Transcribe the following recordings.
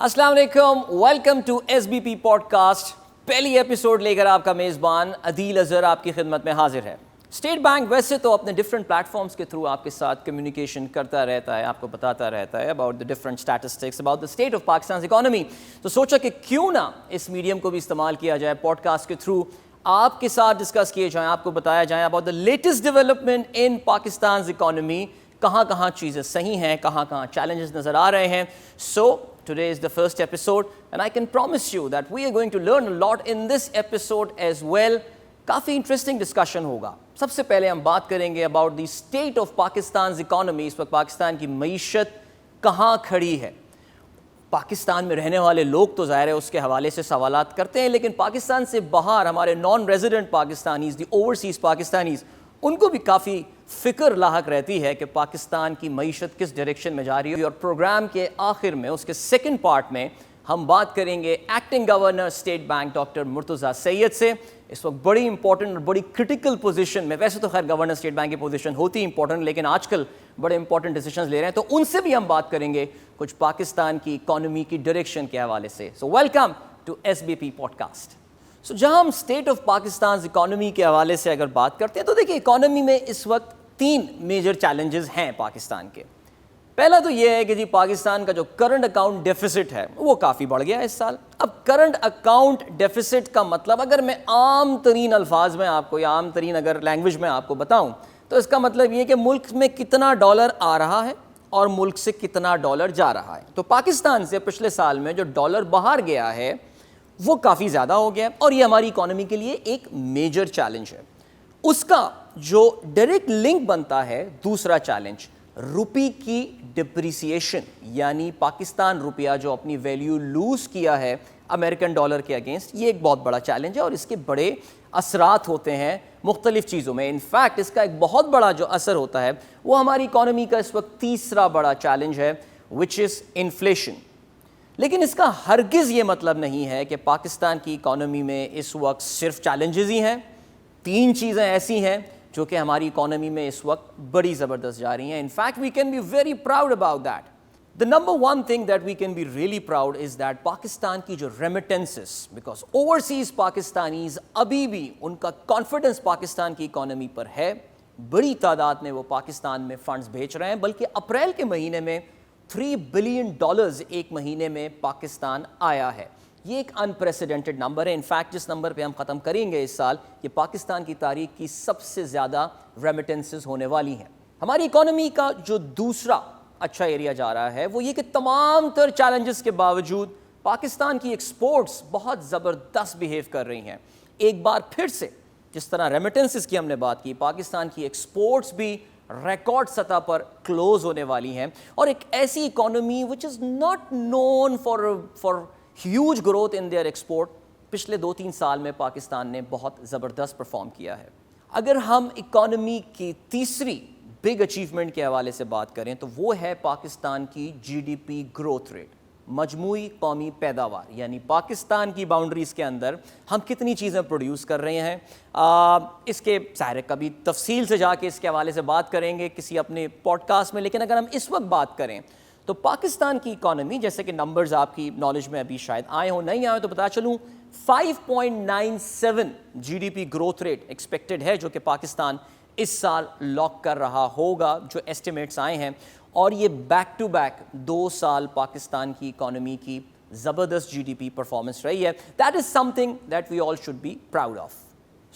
السلام علیکم، welcome to S B P podcast. پہلی ایپیسوڈ لے کر آپ کا میزبان عدیل اظہر آپ کی خدمت میں حاضر ہے. اسٹیٹ بینک ویسے تو اپنے ڈفرینٹ پلیٹ فارمس کے تھرو آپ کے ساتھ کمیونیکیشن کرتا رہتا ہے، آپ کو بتاتا رہتا ہے about the different statistics about the state of Pakistan economy. تو سوچا کہ کیوں نہ اس میڈیم کو بھی استعمال کیا جائے، پوڈ کاسٹ کے تھرو آپ کے ساتھ ڈسکس کیے جائیں، آپ کو بتایا جائیں about the latest development in Pakistan economy, کہاں کہاں چیزیں صحیح ہیں، کہاں کہاں چیلنجز نظر آ رہے ہیں. سو today is the first episode and I can promise you that we are going to learn a lot in this episode as well. کافی انٹرسٹنگ ڈسکشن ہوگا. سب سے پہلے ہم بات کریں گے about the state of Pakistan economy. اس وقت پاکستان کی معیشت کہاں کھڑی ہے. پاکستان میں رہنے والے لوگ تو ظاہر ہے اس کے حوالے سے سوالات کرتے ہیں، لیکن پاکستان سے باہر ہمارے نان ریزیڈنٹ پاکستانیز، دی اوورسیز پاکستانیز، ان کو بھی کافی فکر لاحق رہتی ہے کہ پاکستان کی معیشت کس ڈائریکشن میں جا رہی ہے. اور پروگرام کے آخر میں، اس کے سیکنڈ پارٹ میں، ہم بات کریں گے acting governor state Bank doctor Murtaza Syed سے. اس وقت بڑی امپورٹنٹ اور بڑی کرٹیکل پوزیشن میں، ویسے تو خیر گورنر اسٹیٹ بینک کی پوزیشن ہوتی امپورٹنٹ، لیکن آج کل بڑے امپورٹنٹ ڈیسیشنز لے رہے ہیں، تو ان سے بھی ہم بات کریں گے کچھ پاکستان کی اکانومی کی ڈائریکشن کے حوالے سے. So welcome to S B P podcast. So جہاں ہم اسٹیٹ آف پاکستان اکانومی کے حوالے سے اگر بات کرتے ہیں تو دیکھیے اکانومی میں اس وقت 3 میجر چیلنجز ہیں پاکستان کے. پہلا تو یہ ہے کہ جی پاکستان کا جو کرنٹ اکاؤنٹ ڈیفیسٹ ہے وہ کافی بڑھ گیا ہے اس سال. اب کرنٹ اکاؤنٹ ڈیفیسٹ کا مطلب اگر میں عام ترین الفاظ میں آپ کو یا عام ترین اگر لینگویج میں آپ کو بتاؤں تو اس کا مطلب یہ کہ ملک میں کتنا ڈالر آ رہا ہے اور ملک سے کتنا ڈالر جا رہا ہے. تو پاکستان سے پچھلے سال میں جو ڈالر باہر گیا ہے وہ کافی زیادہ ہو گیا اور یہ ہماری اکانومی کے لیے ایک میجر چیلنج ہے. اس کا جو ڈائریکٹ لنک بنتا ہے دوسرا چیلنج، روپی کی ڈپریسیشن، یعنی پاکستان روپیہ جو اپنی ویلیو لوز کیا ہے امریکن ڈالر کے اگینسٹ. یہ ایک بہت بڑا چیلنج ہے اور اس کے بڑے اثرات ہوتے ہیں مختلف چیزوں میں. انفیکٹ اس کا ایک بہت بڑا جو اثر ہوتا ہے وہ ہماری اکانومی کا اس وقت تیسرا بڑا چیلنج ہے، وچ از انفلیشن. لیکن اس کا ہرگز یہ مطلب نہیں ہے کہ پاکستان کی اکانومی میں اس وقت صرف چیلنجز ہی ہیں. 3 چیزیں ایسی ہیں جو کہ ہماری اکانومی میں اس وقت بڑی زبردست جا رہی ہیں. In fact we can be very proud about that. The number 1 thing that we can be really proud is that Pakistan کی جو ریمیٹنسز، بیکاز اوورسیز پاکستانیز ابھی بھی ان کا کانفیڈنس پاکستان کی اکانومی پر ہے. بڑی تعداد میں وہ پاکستان میں فنڈز بھیج رہے ہیں، بلکہ اپریل کے مہینے میں $3 بلین ایک مہینے میں پاکستان آیا ہے. یہ ایک انپریسیڈنٹڈ نمبر ہے. انفیکٹ جس نمبر پہ ہم ختم کریں گے اس سال، یہ پاکستان کی تاریخ کی سب سے زیادہ ریمیٹنسز ہونے والی ہیں. ہماری اکانومی کا جو دوسرا اچھا ایریا جا رہا ہے وہ یہ کہ تمام تر چیلنجز کے باوجود پاکستان کی ایکسپورٹس بہت زبردست بیہیو کر رہی ہیں. ایک بار پھر سے جس طرح ریمیٹنسز کی ہم نے بات کی، پاکستان کی ایکسپورٹس بھی ریکارڈ سطح پر کلوز ہونے والی ہیں. اور ایک ایسی economy which is not known for huge growth in their export, پچھلے 2-3 سال میں پاکستان نے بہت زبردست پرفارم کیا ہے. اگر ہم اکانومی کی تیسری بگ اچیومنٹ کے حوالے سے بات کریں تو وہ ہے پاکستان کی GDP گروتھ ریٹ، مجموعی قومی پیداوار، یعنی پاکستان کی باؤنڈریز کے اندر ہم کتنی چیزیں پروڈیوس کر رہے ہیں. اس کے ظاہر کبھی تفصیل سے جا کے اس کے حوالے سے بات کریں گے کسی اپنے پوڈ کاسٹ میں، لیکن اگر ہم اس وقت بات کریں تو پاکستان کی اکانومی، جیسے کہ نمبرز آپ کی نالج میں ابھی شاید آئے ہوں نہیں آئے تو بتا چلوں، 5.97 GDP گروتھ ریٹ ایکسپیکٹڈ ہے جو کہ پاکستان اس سال لاک کر رہا ہوگا، جو ایسٹیمیٹس آئے ہیں. اور یہ بیک ٹو بیک 2 سال پاکستان کی اکانومی کی زبردست GDP پرفارمنس رہی ہے. That is something that we all should be proud of.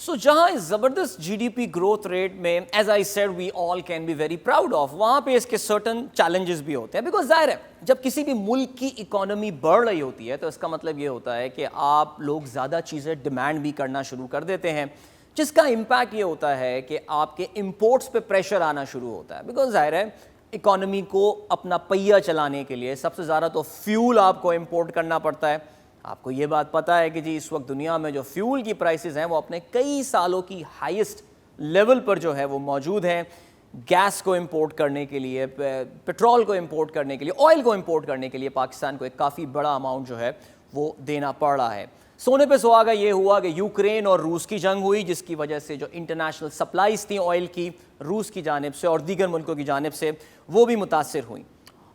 So جہاں اس زبردست GDP گروتھ ریٹ میں as I said we all can be very proud of, وہاں پہ اس کے سرٹن چیلنجز بھی ہوتے ہیں. بیکاز ظاہر ہے جب کسی بھی ملک کی اکانومی بڑھ رہی ہوتی ہے تو اس کا مطلب یہ ہوتا ہے کہ آپ لوگ زیادہ چیزیں ڈیمانڈ بھی کرنا شروع کر دیتے ہیں، جس کا امپیکٹ یہ ہوتا ہے کہ آپ کے امپورٹس پہ پریشر آنا شروع ہوتا ہے. بیکاز ظاہر ہے اکانومی کو اپنا پہیہ چلانے کے لیے سب سے زیادہ تو فیول آپ کو امپورٹ کرنا پڑتا ہے. آپ کو یہ بات پتہ ہے کہ جی اس وقت دنیا میں جو فیول کی پرائسز ہیں وہ اپنے کئی سالوں کی ہائیسٹ لیول پر جو ہے وہ موجود ہیں. گیس کو امپورٹ کرنے کے لیے، پیٹرول کو امپورٹ کرنے کے لیے، آئل کو امپورٹ کرنے کے لیے پاکستان کو ایک کافی بڑا اماؤنٹ جو ہے وہ دینا پڑ رہا ہے. سونے پہ سہاگا یہ ہوا کہ یوکرین اور روس کی جنگ ہوئی، جس کی وجہ سے جو انٹرنیشنل سپلائز تھیں آئل کی روس کی جانب سے اور دیگر ملکوں کی جانب سے وہ بھی متاثر ہوئیں.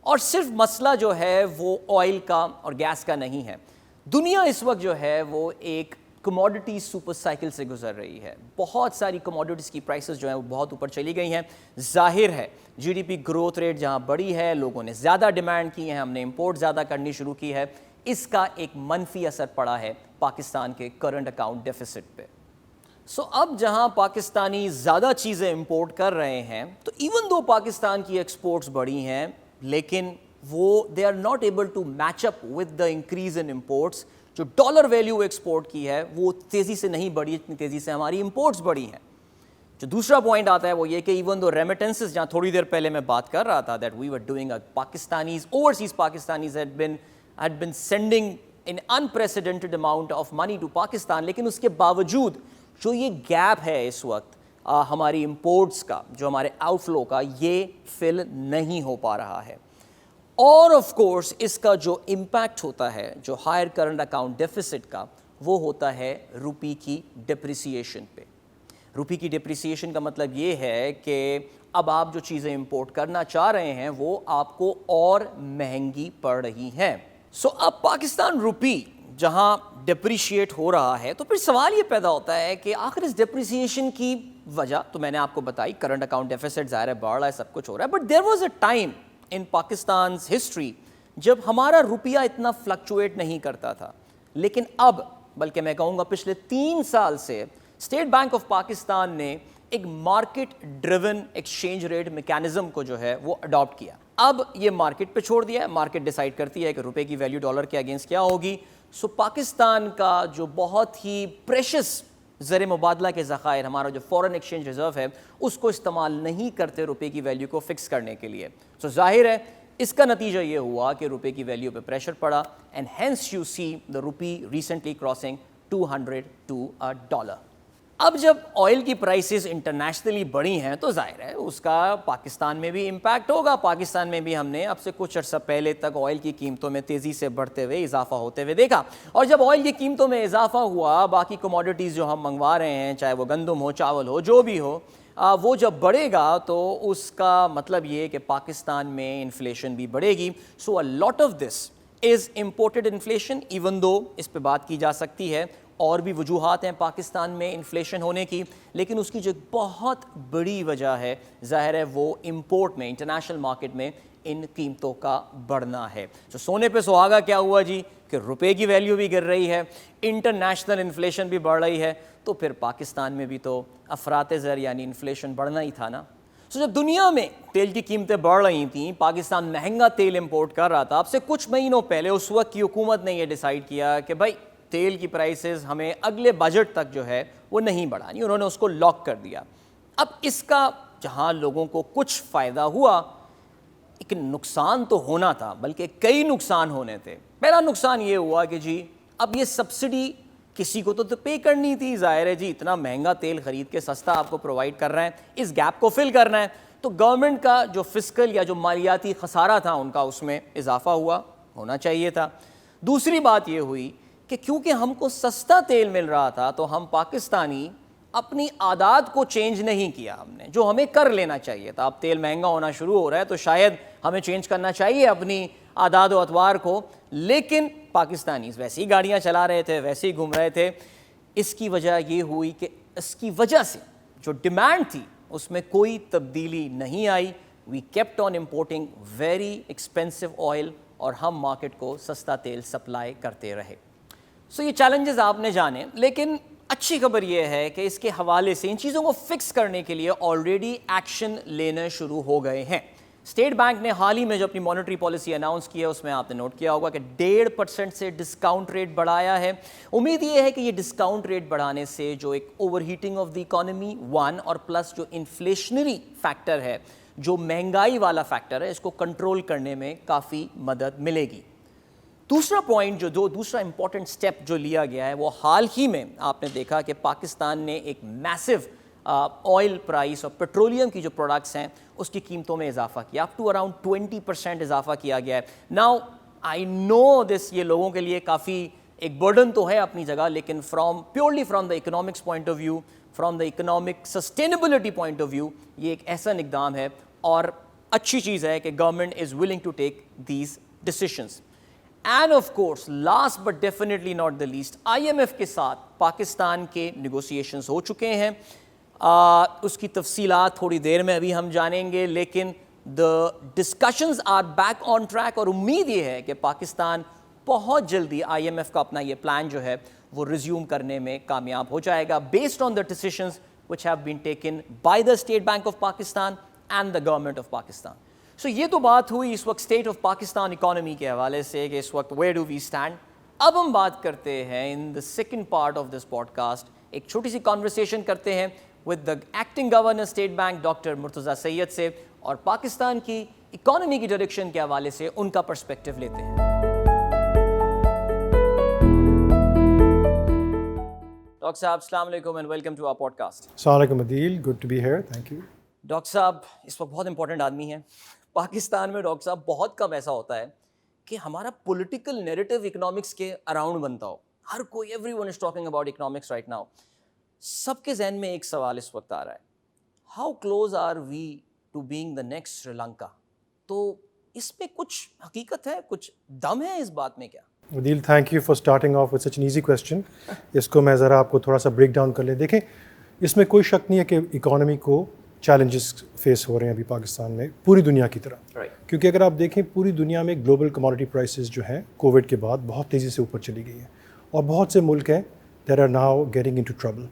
اور صرف مسئلہ جو ہے وہ آئل کا اور گیس کا نہیں ہے. دنیا اس وقت جو ہے وہ ایک کموڈٹی سپر سائیکل سے گزر رہی ہے. بہت ساری کموڈٹیز کی پرائسز جو ہیں وہ بہت اوپر چلی گئی ہیں. ظاہر ہے G D P growth rate جہاں بڑی ہے, لوگوں نے زیادہ ڈیمانڈ کی ہے, ہم نے امپورٹ زیادہ کرنی شروع کی ہے, اس کا ایک منفی اثر پڑا ہے پاکستان کے کرنٹ اکاؤنٹ ڈیفیسٹ پہ. اب جہاں پاکستانی زیادہ چیزیں امپورٹ کر رہے ہیں تو ایون دو پاکستان کی ایکسپورٹس بڑی ہیں, لیکن وہ they are not able to match up with the increase in imports. جو ڈالر ویلیو ایکسپورٹ کی ہے وہ تیزی سے نہیں بڑھی اتنی تیزی سے ہماری امپورٹس بڑھی ہیں. جو دوسرا پوائنٹ آتا ہے وہ یہ کہ ایون دو ریمیٹنسز, جہاں تھوڑی دیر پہلے میں بات کر رہا تھا that we were doing Pakistanis, overseas Pakistanis had been sending an unprecedented amount of money to Pakistan, لیکن اس کے باوجود جو یہ گیپ ہے اس وقت ہماری امپورٹس کا, جو ہمارے آؤٹ فلو کا, یہ فل نہیں ہو پا رہا ہے. اور آف کورس اس کا جو امپیکٹ ہوتا ہے جو ہائر کرنٹ اکاؤنٹ ڈیفیسٹ کا, وہ ہوتا ہے روپی کی ڈپریسیشن پہ. روپی کی ڈپریسیشن کا مطلب یہ ہے کہ اب آپ جو چیزیں امپورٹ کرنا چاہ رہے ہیں وہ آپ کو اور مہنگی پڑ رہی ہیں. اب پاکستان روپی جہاں ڈپریشیٹ ہو رہا ہے تو پھر سوال یہ پیدا ہوتا ہے کہ آخر اس ڈپریسیشن کی وجہ تو میں نے آپ کو بتائی, کرنٹ اکاؤنٹ ڈیفیسٹ ظاہر ہے بڑھ رہا ہے, سب کچھ ہو رہا ہے, but there was a time in پاکستان's ہسٹری جب ہمارا روپیہ اتنا فلکچویٹ نہیں کرتا تھا. لیکن اب, بلکہ میں کہوں گا پچھلے 3 سال سے اسٹیٹ بینک آف پاکستان نے ایک market driven exchange rate mechanism کو جو ہے وہ اڈاپٹ کیا. اب یہ مارکیٹ پہ چھوڑ دیا ہے, مارکیٹ ڈیسائیڈ کرتی ہے کہ روپے کی ویلیو ڈالر کے اگینسٹ کیا ہوگی. پاکستان کا جو بہت ہی پریشس زر مبادلہ کے ذخائر, ہمارا جو فورن ایکسچینج ریزرو ہے, اس کو استعمال نہیں کرتے روپے کی ویلیو کو فکس کرنے کے لیے. ظاہر ہے اس کا نتیجہ یہ ہوا کہ روپے کی ویلیو پہ پریشر پڑا, and hence you see the rupee recently crossing 200 to a dollar. اب جب آئل کی پرائسز انٹرنیشنلی بڑھی ہیں تو ظاہر ہے اس کا پاکستان میں بھی امپیکٹ ہوگا. پاکستان میں بھی ہم نے اب سے کچھ عرصہ پہلے تک آئل کی قیمتوں میں تیزی سے بڑھتے ہوئے, اضافہ ہوتے ہوئے دیکھا, اور جب آئل کی قیمتوں میں اضافہ ہوا, باقی کموڈیٹیز جو ہم منگوا رہے ہیں, چاہے وہ گندم ہو, چاول ہو, جو بھی ہو, وہ جب بڑھے گا تو اس کا مطلب یہ کہ پاکستان میں انفلیشن بھی بڑھے گی. So a lot of this is imported inflation, even though اس پہ بات کی جا سکتی ہے اور بھی وجوہات ہیں پاکستان میں انفلیشن ہونے کی, لیکن اس کی جو بہت بڑی وجہ ہے ظاہر ہے وہ امپورٹ میں, انٹرنیشنل مارکیٹ میں ان قیمتوں کا بڑھنا ہے. سونے پہ سہاگا کیا ہوا جی کہ روپے کی ویلیو بھی گر رہی ہے, انٹرنیشنل انفلیشن بھی بڑھ رہی ہے, تو پھر پاکستان میں بھی تو افراط زر یعنی انفلیشن بڑھنا ہی تھا نا. جب دنیا میں تیل کی قیمتیں بڑھ رہی تھیں, پاکستان مہنگا تیل امپورٹ کر رہا تھا, اب سے کچھ مہینوں پہلے اس وقت کی حکومت نے یہ ڈیسائیڈ کیا کہ بھائی تیل کی پرائسز ہمیں اگلے بجٹ تک جو ہے وہ نہیں بڑھانی, انہوں نے اس کو لاک کر دیا. اب اس کا جہاں لوگوں کو کچھ فائدہ ہوا, ایک نقصان تو ہونا تھا, بلکہ کئی نقصان ہونے تھے. پہلا نقصان یہ ہوا کہ جی اب یہ سبسڈی کسی کو تو پے کرنی تھی, ظاہر ہے جی اتنا مہنگا تیل خرید کے سستا آپ کو پرووائڈ کر رہے ہیں, اس گیپ کو فل کرنا ہے, تو گورنمنٹ کا جو فسکل یا جو مالیاتی خسارہ تھا ان کا اس میں اضافہ ہونا چاہیے تھا. دوسری بات یہ ہوئی کہ کیونکہ ہم کو سستا تیل مل رہا تھا تو ہم پاکستانی اپنی عادات کو چینج نہیں کیا ہم نے, جو ہمیں کر لینا چاہیے تھا. اب تیل مہنگا ہونا شروع ہو رہا ہے تو شاید ہمیں چینج کرنا چاہیے اپنی عادات و اطوار کو, لیکن پاکستانی ویسے ہی گاڑیاں چلا رہے تھے, ویسے ہی گھوم رہے تھے. اس کی وجہ یہ ہوئی کہ اس کی وجہ سے جو ڈیمانڈ تھی اس میں کوئی تبدیلی نہیں آئی. We kept on importing very expensive oil, اور ہم مارکیٹ کو سستا تیل سپلائی کرتے رہے. یہ چیلنجز آپ نے جانے, لیکن اچھی خبر یہ ہے کہ اس کے حوالے سے ان چیزوں کو فکس کرنے کے لیے آلریڈی ایکشن لینے شروع ہو گئے ہیں. اسٹیٹ بینک نے حال ہی میں جو اپنی مانیٹری پالیسی اناؤنس کی ہے اس میں آپ نے نوٹ کیا ہوگا کہ 1.5% سے ڈسکاؤنٹ ریٹ بڑھایا ہے. امید یہ ہے کہ یہ ڈسکاؤنٹ ریٹ بڑھانے سے جو ایک overheating of the economy اور پلس جو انفلیشنری فیکٹر ہے, جو مہنگائی والا فیکٹر ہے, اس کو کنٹرول کرنے میں کافی مدد ملے گی. دوسرا پوائنٹ دوسرا امپورٹنٹ سٹیپ جو لیا گیا ہے وہ حال ہی میں آپ نے دیکھا کہ پاکستان نے ایک میسو آئل پرائس اور پیٹرولیم کی جو پروڈکٹس ہیں اس کی قیمتوں میں اضافہ کیا, اپ ٹو اراؤنڈ 20% اضافہ کیا گیا ہے. ناؤ آئی نو دس, یہ لوگوں کے لیے کافی ایک برڈن تو ہے اپنی جگہ, لیکن purely from the economics point of view, from the economic sustainability point of view, یہ ایک ایسا اقدام ہے. اور اچھی چیز ہے کہ government is willing to take these decisions. And of course last but definitely not the least, IMF کے ساتھ پاکستان کے نیگوسیشنز ہو چکے ہیں. اس کی تفصیلات تھوڑی دیر میں ابھی ہم جانیں گے, لیکن the discussions are back on track, اور امید یہ ہے کہ پاکستان بہت جلدی IMF کا اپنا یہ پلان جو ہے وہ ریزیوم کرنے میں کامیاب ہو جائے گا, based on the decisions which have been taken by the State Bank of Pakistan and the government of Pakistan. So یہ تو بات ہوئی اس وقت اسٹیٹ آف پاکستان اکانومی کے حوالے سے کہ اس وقت where do we stand. اب ہم بات کرتے ہیں in the second part of this podcast, ایک چھوٹی سی conversation کرتے ہیں with the acting governor State Bank doctor Murtaza Syed سے, اور پاکستان کی اکانومی کی ڈائریکشن کے حوالے سے ان کا پرسپیکٹو لیتے ہیں. ڈاکٹر صاحب السلام علیکم and welcome to our podcast. السلام علیکم Adeel, good to be here, thank you. Doctor صاحب اس وقت بہت امپورٹنٹ آدمی ہیں پاکستان میں. ڈاکٹر صاحب بہت کم ایسا ہوتا ہے کہ ہمارا پولیٹیکل نیریٹو اکنامکس کے اراؤنڈ بنتا ہو. ہر کوئی everyone is talking about economics right now. سب کے ذہن میں ایک سوال اس وقت آ رہا ہے, how close are we to being the next Sri Lanka. تو اس میں کچھ حقیقت ہے, کچھ دم ہے اس بات میں کیا؟ Adeel thank you for starting off with such an easy question. اس کو میں ذرا آپ کو تھوڑا سا بریک ڈاؤن کر لیں. دیکھیں اس میں کوئی شک نہیں ہے کہ اکانومی کو چیلنجز فیس ہو رہے ہیں ابھی پاکستان میں پوری دنیا کی طرح, کیونکہ اگر آپ دیکھیں پوری دنیا میں گلوبل کموڈٹی پرائسز جو ہیں کووڈ کے بعد بہت تیزی سے اوپر چلی گئی ہیں, اور بہت سے ملک ہیں there are now getting into trouble.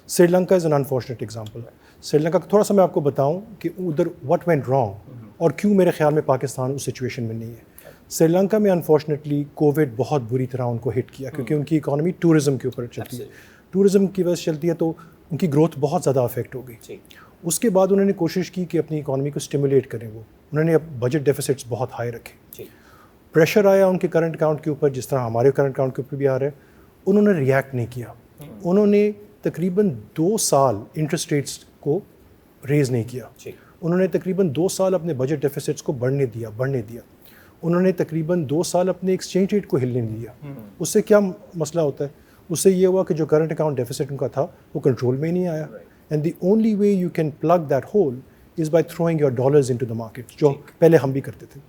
Sri Lanka is an unfortunate example. Sri Lanka کا تھوڑا سا میں آپ کو بتاؤں کہ ادھر واٹ وینٹ رانگ اور کیوں میرے خیال میں پاکستان اس سچویشن میں نہیں ہے. سری لنکا میں انفارچونیٹلی کووڈ بہت بری طرح ان کو ہٹ کیا, کیونکہ ان کی اکانومی ٹورزم کے اوپر چلتی ہے. ٹورزم کی وجہ سے چلتی ہے تو ان کی گروتھ بہت زیادہ افیکٹ ہو گئی. اس کے بعد انہوں نے کوشش کی کہ اپنی اکانومی کو اسٹیمولیٹ کریں. وہ انہوں نے بجٹ ڈیفیسٹس بہت ہائی رکھے. پریشر آیا ان کے کرنٹ اکاؤنٹ کے اوپر, جس طرح ہمارے کرنٹ اکاؤنٹ کے اوپر بھی آ رہا ہے. انہوں نے ریئیکٹ نہیں کیا. انہوں نے تقریباً 2 سال انٹرسٹ ریٹس کو ریز نہیں کیا. انہوں نے تقریباً 2 سال اپنے بجٹ ڈیفیسٹس کو بڑھنے دیا. انہوں نے تقریباً 2 سال اپنے ایکسچینج ریٹ کو ہلنے نہیں دیا. اس سے کیا مسئلہ ہوتا ہے, اس سے یہ ہوا کہ جو کرنٹ اکاؤنٹ ڈیفیسٹ ان کا تھا وہ کنٹرول میں ہی نہیں آیا. And the only way you can plug that whole is by throwing your dollars into the market, جو پہلے ہم بھی کرتے تھے.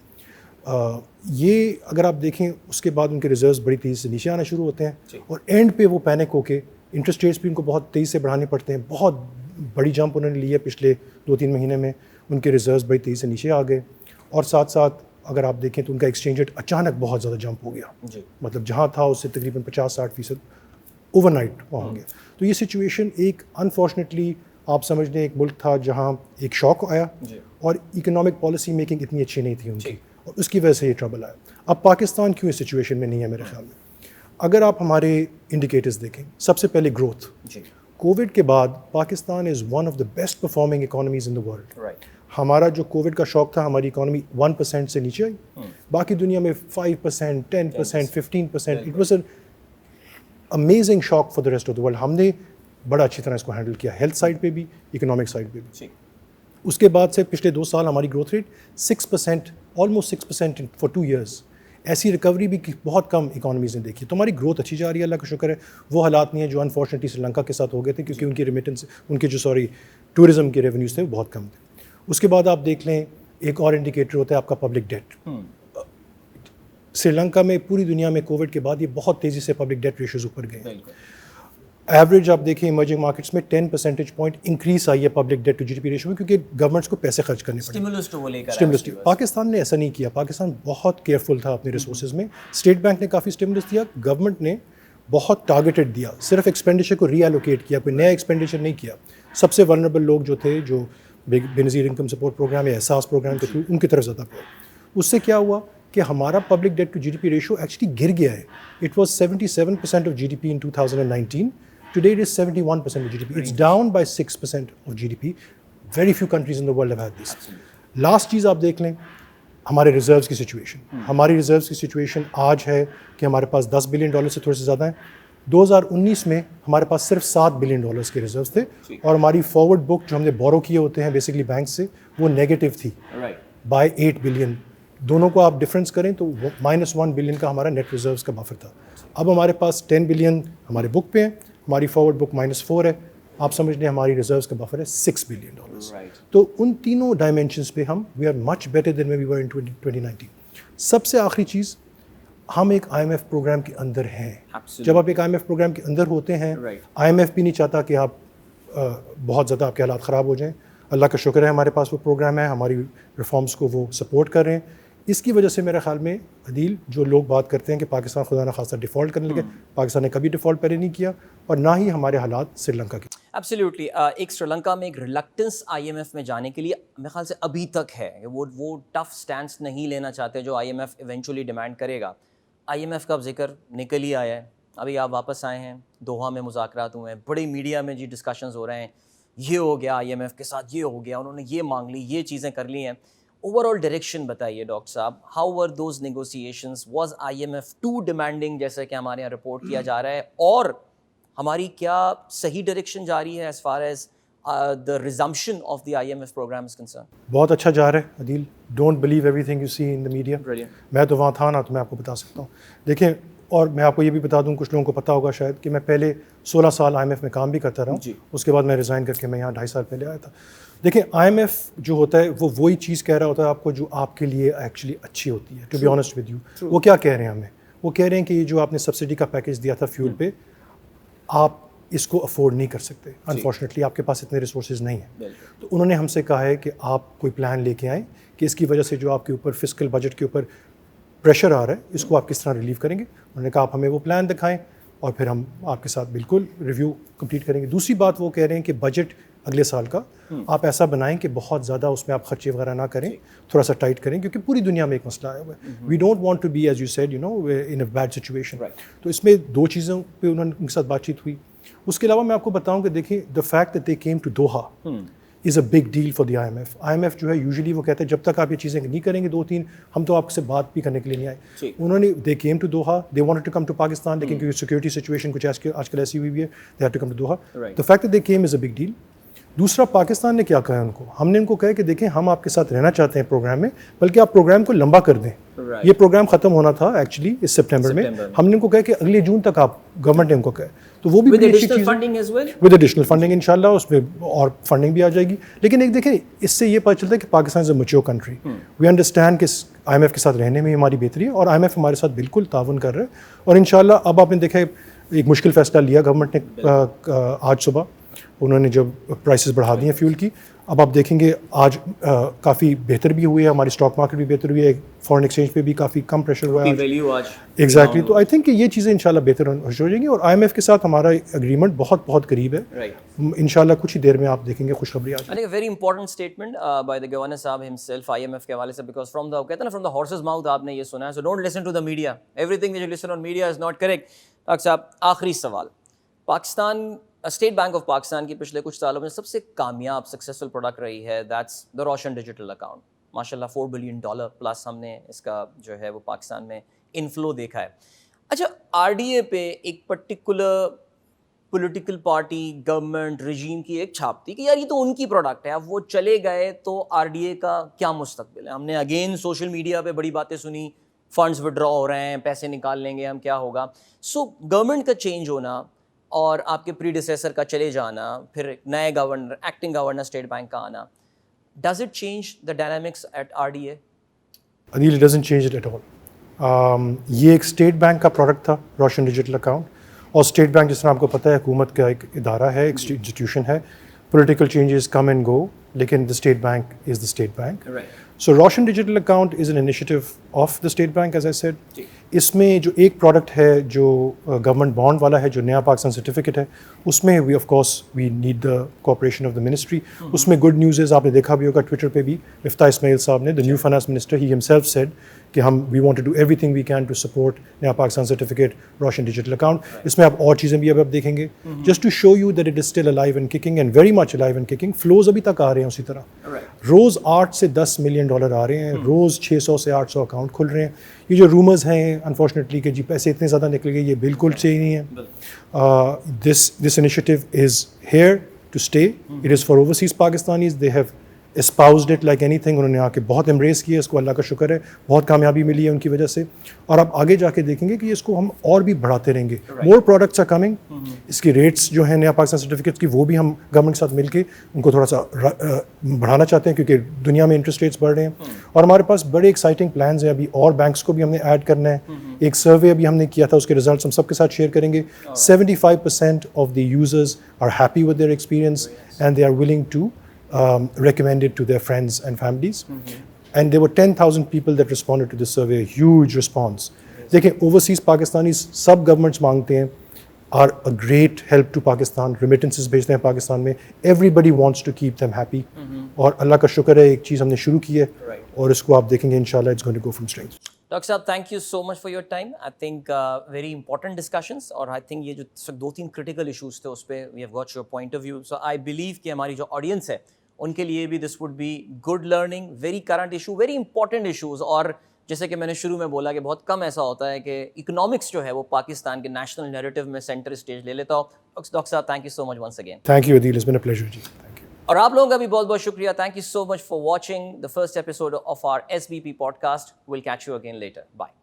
یہ اگر آپ دیکھیں اس کے بعد ان کے ریزروز بڑی تیزی سے نیچے آنا شروع ہوتے ہیں, اور اینڈ پہ وہ پینک ہو کے انٹرسٹ ریٹس بھی ان کو بہت تیزی سے بڑھانے پڑتے ہیں. بہت بڑی جمپ انہوں نے لی ہے پچھلے 2-3 مہینے میں. ان کے ریزروز بڑی تیزی سے نیچے آ گئے, اور ساتھ ساتھ اگر آپ دیکھیں تو ان کا ایکسچینج ریٹ اچانک بہت زیادہ جمپ ہو گیا. مطلب جہاں تھا اس سے تقریباً 50-60% اوور نائٹ وہاں ہو گیا. تو یہ سچویشن ایک انفارچونیٹلی آپ سمجھ لیں ایک ملک تھا جہاں ایک شوق آیا, اور اکنامک پالیسی میکنگ اتنی اچھی نہیں تھی ان کی, اور اس کی وجہ سے یہ ٹربل آیا. اب پاکستان کیوں اس سچویشن میں نہیں ہے میرے خیال میں؟ اگر آپ ہمارے انڈیکیٹرز دیکھیں, سب سے پہلے گروتھ. کووڈ کے بعد Pakistan is one of the best performing economies in the world. ہمارا جو کووڈ کا شوق تھا, ہماری اکانومی 1% سے نیچے آئی. باقی دنیا میں 5%, 10%, 15%. It was an amazing shock for the rest of the world. ہم نے بڑا اچھی طرح اس کو ہینڈل کیا, ہیلتھ سائڈ پہ بھی, اکنامک سائڈ پہ بھی. اس کے بعد سے پچھلے 2 سال ہماری growth rate 6%, almost 6% for 2 years. ایسی ریکوری بھی بہت کم اکانومیز نے دیکھی. تو ہماری گروتھ اچھی جا رہی ہے, اللہ کا شکر ہے. وہ حالات نہیں ہیں جو انفارچونیٹلی سری لنکا کے ساتھ ہو گئے تھے, کیونکہ ان کی ریمیٹنس, ان کے جو ٹورزم کے ریونیوز تھے وہ بہت کم تھے. اس کے بعد آپ دیکھ لیں ایک اور انڈیکیٹر ہوتا ہے آپ کا پبلک ڈیٹ. سری لنکا میں پوری دنیا میں کووڈ کے بعد یہ بہت تیزی سے پبلک ڈیٹ ریشیوز اوپر گئے. ایوریج آپ دیکھیں ایمرجنگ مارکیٹس میں 10 percentage point انکریز آئی ہے public debt to GDP ratio میں, کیونکہ گورنمنٹس کو پیسے خرچ کرنے پڑے. پاکستان نے ایسا نہیں کیا. پاکستان بہت کیئرفل تھا اپنے ریسورسز میں. اسٹیٹ بینک نے کافی اسٹیمولس دیا, گورنمنٹ نے بہت ٹارگیٹڈ دیا, صرف ایکسپینڈیچر کو ری ایلوکیٹ کیا, کوئی نیا ایکسپینڈیچر نہیں کیا. سب سے ولنریبل لوگ جو تھے, جو بے نظیر انکم سپورٹ پروگرام یا احساس پروگرام کے تھرو, ان کی طرف زیادہ پڑا. اس سے کیا ہوا کہ ہمارا public debt to GDP ratio actually گر گیا ہے. It was 77% of GDP in 2019. Today it is 71% of GDP. It's down by 6% of GDP. Very few countries in the world have had this. Last چیز آپ دیکھ لیں ہمارے reserves کی situation. ہماری ریزروز کی سچویشن آج ہے کہ ہمارے پاس $10 بلین سے تھوڑے سے زیادہ ہیں. 2019 میں ہمارے پاس صرف $7 بلین کے ریزروز تھے, اور ہماری فارورڈ بک جو ہم نے بورو کیے ہوتے ہیں بیسکلی بینک سے, وہ نیگیٹو تھی بائی 8 بلین. دونوں کو آپ ڈفرینس کریں تو -1 بلین کا ہمارا نیٹ ریزروز کا بفر تھا. اب ہمارے پاس 10 بلین ہمارے بک پہ ہیں, ہماری فارورڈ بک -4 ہے. آپ سمجھ لیں ہماری ریزروز کا بفر ہے $6 billion. تو ان تینوں ڈائمینشنس پہ ہم we are much better than when we were in 2019. سب سے آخری چیز, ہم ایک IMF پروگرام کے اندر ہیں. جب آپ ایک IMF پروگرام کے اندر ہوتے ہیں, IMF بھی نہیں چاہتا کہ آپ بہت زیادہ آپ کے حالات خراب ہو جائیں. اللہ کا شکر ہے ہمارے پاس وہ پروگرام ہے, ہماری ریفارمس کو وہ سپورٹ کر رہے ہیں. اس کی وجہ سے میرے خیال میں عدیل, جو لوگ بات کرتے ہیں کہ پاکستان خدا نہ خاصہ ڈیفالٹ کرنے لگے, پاکستان نے کبھی ڈیفالٹ پہلے نہیں کیا, اور نہ ہی ہمارے حالات سری لنکا کے. ایبسلیوٹلی. ایک سری لنکا میں ایک ریلکٹنس IMF میں جانے کے لیے میرے خیال سے ابھی تک ہے. وہ ٹف سٹینس نہیں لینا چاہتے جو IMF ایونچولی ڈیمانڈ کرے گا. IMF کا اب ذکر نکل ہی آیا ہے, ابھی آپ واپس آئے ہیں, دوحہ میں مذاکرات ہوئے ہیں, بڑی میڈیا میں ڈسکشنز ہو رہے ہیں, یہ ہو گیا IMF کے ساتھ, یہ ہو گیا, انہوں نے یہ مانگ لی, یہ چیزیں کر لی ہیں. اوور آل ڈائریکشن بتائیے ڈاکٹر صاحب, how were those negotiations, was IMF too demanding جیسے کہ ہمارے یہاں رپورٹ کیا جا رہا ہے, اور ہماری کیا صحیح ڈائریکشن جاری ہے as far as the resumption of the IMF program is concerned? بہت اچھا جا رہا ہے Adeel. Don't believe everything you see in the media. میں تو وہاں تھا نا, تو میں آپ کو بتا سکتا ہوں. دیکھیں, اور میں آپ کو یہ بھی بتا دوں, کچھ لوگوں کو پتا ہوگا شاید, کہ میں پہلے 16 سال IMF میں کام بھی کرتا رہا ہوں. اس کے بعد میں ریزائن کر کے میں یہاں 2.5 سال پہلے آیا تھا. دیکھیں, IMF جو ہوتا ہے وہ وہی چیز کہہ رہا ہوتا ہے آپ کو جو آپ کے لیے ایکچولی اچھی ہوتی ہے. To be honest with you, وہ کیا کہہ رہے ہیں ہمیں, وہ کہہ رہے ہیں کہ یہ جو آپ نے سبسڈی کا پیکیج دیا تھا فیول پہ, آپ اس کو افورڈ نہیں کر سکتے, انفارچونیٹلی آپ کے پاس اتنے ریسورسز نہیں ہیں. تو انہوں نے ہم سے کہا ہے کہ آپ کوئی پلان لے کے آئیں کہ اس کی وجہ سے جو آپ کے اوپر فسکل بجٹ کے اوپر پریشر آ رہا ہے, اس کو آپ کس طرح ریلیو کریں گے. انہوں نے کہا آپ ہمیں وہ پلان دکھائیں, اور پھر ہم آپ کے ساتھ بالکل ریویو کمپلیٹ کریں گے. دوسری بات وہ کہہ رہے ہیں کہ بجٹ اگلے سال کا آپ ایسا بنائیں کہ بہت زیادہ اس میں آپ خرچے وغیرہ نہ کریں, تھوڑا سا ٹائٹ کریں, کیونکہ پوری دنیا میں ایک مسئلہ آیا ہوا ہے. We don't want to be as you said in a bad situation. تو اس میں 2 چیزوں پہ انہوں نے ان کے ساتھ بات چیت ہوئی. اس کے علاوہ میں آپ کو بتاؤں کہ دیکھیں, the fact that they came to Doha is a big deal for the IMF. IMF جو ہے یوزلی وہ کہتے ہیں جب تک آپ یہ چیزیں نہیں کریں گے 2-3, ہم تو آپ سے بات بھی کرنے کے لیے نہیں آئے. انہوں نے they came to Doha, they wanted to come to Pakistan, لیکن کیونکہ سیکورٹی سچویشن کچھ آج کل ایسی ہوئی ہے, they had to come to Doha. The fact that they came is a big deal. دوسرا, پاکستان نے کیا کہا ہے ان کو, ہم نے ان کو کہا کہ دیکھیں ہم آپ کے ساتھ رہنا چاہتے ہیں پروگرام میں, بلکہ آپ پروگرام کو لمبا کر دیں. یہ پروگرام ختم ہونا تھا ایکچولی اس سپٹمبر میں, ہم نے ان کو کہا کہ اگلے جون تک آپ, گورنمنٹ نے ان کو کہا, تو وہ بھی بڑی اچھی چیز ہے. ود ایڈیشنل فنڈنگ انشاءاللہ اس میں اور فنڈنگ بھی آ جائے گی. لیکن ایک دیکھیں, اس سے یہ پتہ چلتا ہے کہ Pakistan is a mature country. We understand کہ IMF کے ساتھ رہنے میں ہماری بہتری ہے, اور IMF ہمارے ساتھ بالکل تعاون کر رہا ہے. اور انشاءاللہ اب آپ نے دیکھا ایک مشکل فیصلہ لیا گورنمنٹ نے آج صبح, انہوں نے جب پرائسز بڑھا دی ہیں فیول کی. اب آپ دیکھیں گے آج کافی بہتر بھی ہوئی ہے, ہماری اسٹاک مارکیٹ بھی بہتر ہوئی ہے, فورن ایکسچینج پہ بھی کافی کم پریشر ہوا ہے ایگزیکٹلی. تو آئی تھنک کہ یہ چیزیں انشاءاللہ بہتر ہو جائیں گی, اور IMF کے ساتھ ہمارا اگریمنٹ بہت بہت قریب ہے. انشاءاللہ کچھ ہی دیر میں آپ دیکھیں گے خوشخبری آ جائے گی. Very important statement by the governor صاحب ہمسیلف IMF کے حوالے سے, بیکاز فرام دا کہتے ہیں نا فرام دا ہارسز ماؤتھ آپ نے یہ سنا ہے. So don't listen to the media, everything you listen on media is not correct. Doctor صاحب, آخری سوال, Pakistan state bank of Pakistan کی پچھلے کچھ سالوں میں سب سے کامیاب سکسیزفل پروڈکٹ رہی ہے, دیٹس دا روشن ڈیجیٹل اکاؤنٹ. ماشاء اللہ $4 billion پلس ہم نے اس کا جو ہے وہ پاکستان میں انفلو دیکھا ہے. اچھا, RDA پہ ایک پرٹیکولر پولیٹیکل پارٹی, گورنمنٹ, رجیم کی ایک چھاپ تھی کہ یار یہ تو ان کی پروڈکٹ ہے, اب وہ چلے گئے تو RDA کا کیا مستقبل ہے. ہم نے اگین سوشل میڈیا پہ بڑی باتیں سنی, فنڈز وڈرا ہو رہے ہیں, پیسے نکال لیں گے ہم, کیا ہوگا. سو گورنمنٹ کا چینج ہونا اور آپ کے پریڈیسیسر کا چلے جانا, پھر نئے governor, acting governor state bank کا آنا, does it change the dynamics at RDA؟ Adil, it doesn't change it at all. یہ ایک اسٹیٹ بینک کا پروڈکٹ تھا روشن ڈیجیٹل اکاؤنٹ, اور اسٹیٹ بینک جس طرح آپ کو پتہ ہے حکومت کا ایک ادارہ ہے, ایک انسٹیٹیوشن ہے. Political changes come and go, لیکن the State Bank is the State Bank. So Roshan digital Account is an initiative of the State Bank as I said. اس میں جو ایک پروڈکٹ ہے جو گورنمنٹ بانڈ والا ہے, جو نیا پاکستان سرٹیفکیٹ ہے, اس میں we of course we need the cooperation of the ministry. اس میں گڈ نیوز از, آپ نے دیکھا بھی ہوگا ٹویٹر پہ بھی, مفتاح اسماعیل صاحب نے, the new finance minister, he himself said کہ ہم we want to do everything we can to support Naya Pakistan certificate, Roshan digital account. اس میں آپ اور چیزیں بھی اب آپ دیکھیں گے, just to show you that it is still alive and kicking, and very much alive and kicking. Flows ابھی تک آ رہے ہیں اسی طرح, روز $8 سے $10 ملین آ رہے ہیں, روز 600 سے 800 اکاؤنٹ کھل رہے ہیں. یہ جو رومرز ہیں انفارچونیٹلی کہ جی پیسے اتنے زیادہ نکل گئے, یہ بالکل صحیح نہیں ہے. This initiative is here to stay. It is for overseas Pakistanis. They have espoused it like anything. انہوں نے آ کے بہت embrace کیا اس کو, اللہ کا شکر ہے, بہت کامیابی ملی ہے ان کی وجہ سے. اور آپ آگے جا کے دیکھیں گے کہ اس کو ہم اور بھی بڑھاتے رہیں گے. more products are coming. اس کی ریٹس جو ہیں نیا پاکستان سرٹیفکیٹس کی وہ بھی ہم گورنمنٹ کے ساتھ مل کے ان کو تھوڑا سا بڑھانا چاہتے ہیں, کیونکہ دنیا میں انٹرسٹ ریٹس بڑھ رہے ہیں. اور ہمارے پاس بڑے ایکسائٹنگ پلانز ہیں ابھی, اور بینکس کو بھی ہم نے ایڈ کرنا ہے. ایک سروے ابھی ہم نے کیا تھا, اس کے ریزلٹس ہم سب کے ساتھ شیئر کریں گے. 75% of the users are happy with their experience and they are willing to recommend it to their friends and families. And there were 10,000 people that responded to this survey, a huge response. دیکھیں overseas Pakistanis سب governments مانگتے ہیں, are a great help to Pakistan, remittances بھیجتے ہیں پاکستان میں. Everybody wants to keep them happy. اور اللہ کا شکر ہے ایک چیز ہم نے شروع کی ہے, اور اس کو آپ دیکھیں گے انشاءاللہ it's going to go from strength. Doctor صاحب thank you so much for your time. I think very important discussions, اور آئی تھنک یہ جو 2-3 کرٹیکل ایشوز تھے اس پہ we have got your point of view. So I believe کہ ہماری جو آڈینس ہے ان کے لیے بھی this would be good learning. Very current issue, very important issues. اور جیسے کہ میں نے شروع میں بولا کہ بہت کم ایسا ہوتا ہے کہ اکنامکس جو ہے وہ پاکستان کے نیشنل نیریٹو میں سینٹر اسٹیج لے لیتا ہو. ڈاکٹر صاحب thank you so much once again. Thank you Adil, it's been a pleasure جی. اور آپ لوگوں کا بھی بہت بہت شکریہ. Thank you so much for watching the first episode of our SBP podcast. We'll catch you again later. Bye.